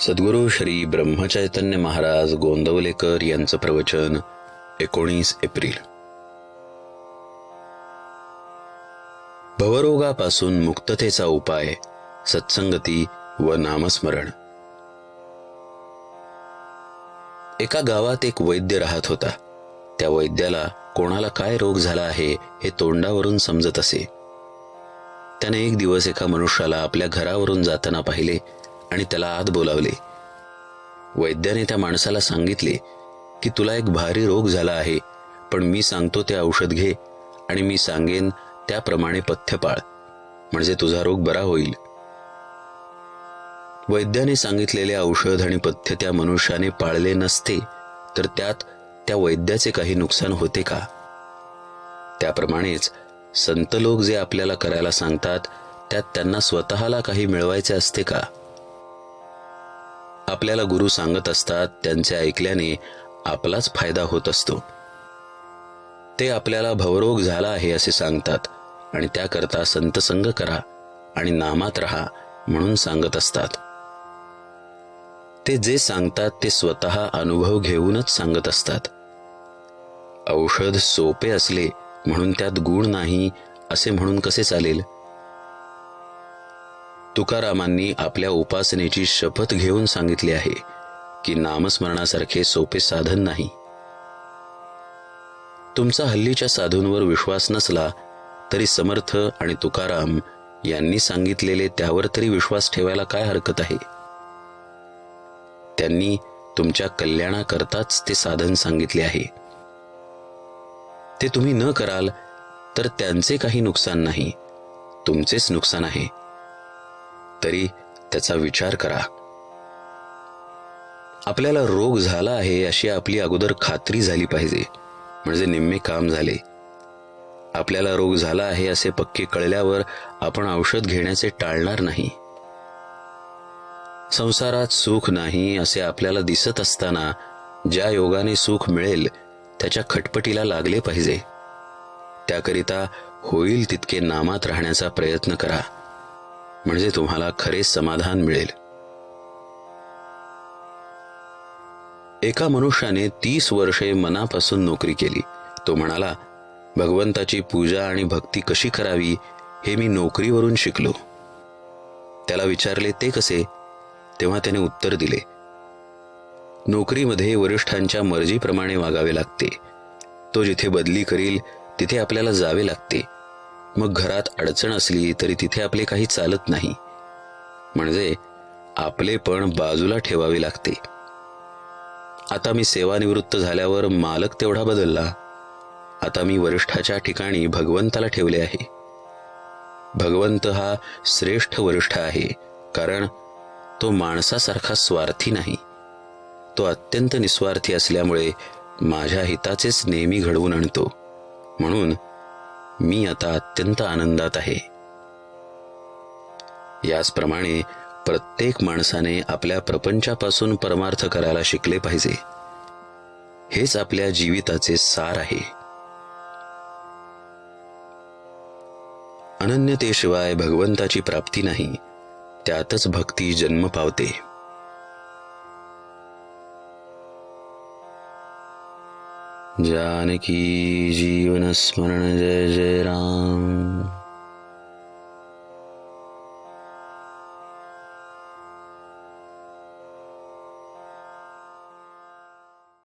सद्गुरू श्री ब्रह्मचैतन्य महाराज गोंदवलेकर यांचं प्रवचन 19 एप्रिल. भवरोगापासून मुक्ततेचा उपाय सत्संगती व नामस्मरण. एका गावात एक वैद्य राहत होता. त्या वैद्याला कोणाला काय रोग झाला आहे हे तोंडावरून समजत असे. त्याने एक दिवस एका मनुष्याला आपल्या घरावरून जाताना पाहिले आणि त्याला आत बोलावले. वैद्याने त्या माणसाला सांगितले की तुला एक भारी रोग झाला आहे, पण मी सांगतो ते औषध घे आणि मी सांगेन त्याप्रमाणे पथ्य पाळ, म्हणजे तुझा रोग बरा होईल. वैद्याने सांगितलेले औषध आणि पथ्य त्या मनुष्याने पाळले नसते तर त्यात त्या वैद्याचे काही नुकसान होते का? त्याप्रमाणेच संत लोक जे आपल्याला करायला सांगतात त्यात त्यांना स्वतःला काही मिळवायचे असते का? आपल्याला गुरु सांगत असतात त्यांचे ऐकल्याने आपलाच फायदा होत असतो. ते आपल्याला भवरोग झाला आहे असे सांगतात आणि त्याकरता संतसंग करा आणि नामात राहा म्हणून सांगत असतात. ते जे सांगतात ते स्वतः अनुभव घेऊनच सांगत असतात. औषध सोपे असले म्हणून त्यात गुण नाही असे म्हणून कसे चालेल? तुकारामांनी आपल्या उपासनेची शपथ घेऊन सांगितले आहे की नामस्मरणासारखे सोपे साधन नाही. तुमचा हल्लीच्या साधूंवर विश्वास नसला तरी समर्थ आणि तुकाराम यांनी सांगितलेले त्यावर तरी विश्वास ठेवायला काय हरकत आहे? त्यांनी तुमच्या कल्याणाकरताच ते साधन सांगितले आहे. ते तुम्ही न कराल तर त्यांचे काही नुकसान नाही, तुमचेच नुकसान आहे. तरी त्याचा विचार करा. आपल्याला रोग झाला आहे अशी आपली अगोदर खात्री झाली पाहिजे, म्हणजे निम्मे काम झाले. आपल्याला रोग झाला आहे असे पक्के कळल्यावर आपण औषध घेण्याचे टाळणार नाही. संसारात सुख नाही असे आपल्याला दिसत असताना ज्या योगाने सुख मिळेल त्याच्या खटपटीला लागले पाहिजे. त्याकरिता होईल तितके नामात राहण्याचा प्रयत्न करा, म्हणजे तुम्हाला खरे समाधान मिळेल. एका मनुष्याने 30 वर्षे मनापासून नोकरी केली. तो म्हणाला, भगवंताची पूजा आणि भक्ती कशी करावी हे मी नोकरीवरून शिकलो. त्याला विचारले ते कसे? तेव्हा त्याने उत्तर दिले, नोकरीमध्ये वरिष्ठांच्या मर्जीप्रमाणे वागावे लागते. तो जिथे बदली करील तिथे आपल्याला जावे लागते. मग घरात अडचण असली तरी तिथे आपले काही चालत नाही, म्हणजे आपले पण बाजूला ठेवावे लागते. आता मी सेवानिवृत्त झाल्यावर मालक तेवढा बदलला. आता मी वरिष्ठाच्या ठिकाणी भगवंताला ठेवले आहे. भगवंत हा श्रेष्ठ वरिष्ठ आहे, कारण तो माणसासारखा स्वार्थी नाही. तो अत्यंत निस्वार्थी असल्यामुळे माझ्या हिताचेच नेहमी घडवून आणतो. म्हणून मी आता अत्यंत आनंदात आहे. याचप्रमाणे प्रत्येक माणसाने आपल्या प्रपंचापासून परमार्थ करायला शिकले पाहिजे. हेच आपल्या जीविताचे सार आहे. अनन्यतेशिवाय भगवंताची प्राप्ती नाही, त्यातच भक्ती जन्म पावते. जानकी जीवन स्मरण जय जय राम.